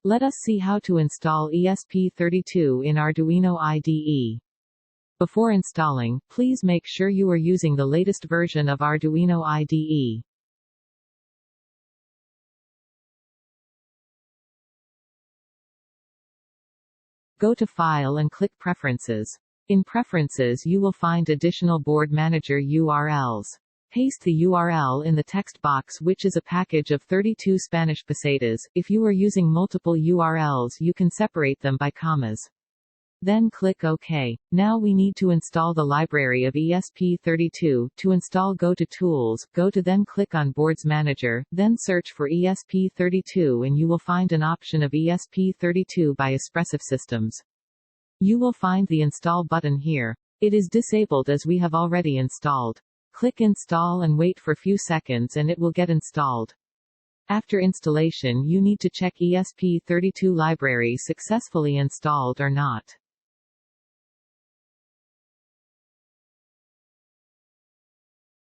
Let us see how to install ESP32 in Arduino IDE. Before installing, please make sure you are using the latest version of Arduino IDE. Go to File and click Preferences. In Preferences you will find additional board manager URLs. Paste the URL in the text box, which is a package of 32 Spanish pesetas. If you are using multiple URLs, you can separate them by commas. Then click OK. Now we need to install the library of ESP32. To install, go to Tools, then click on Boards Manager, then search for ESP32 and you will find an option of ESP32 by Espressif Systems. You will find the Install button here. It is disabled as we have already installed. Click Install and wait for few seconds and it will get installed. After installation you need to check ESP32 library successfully installed or not.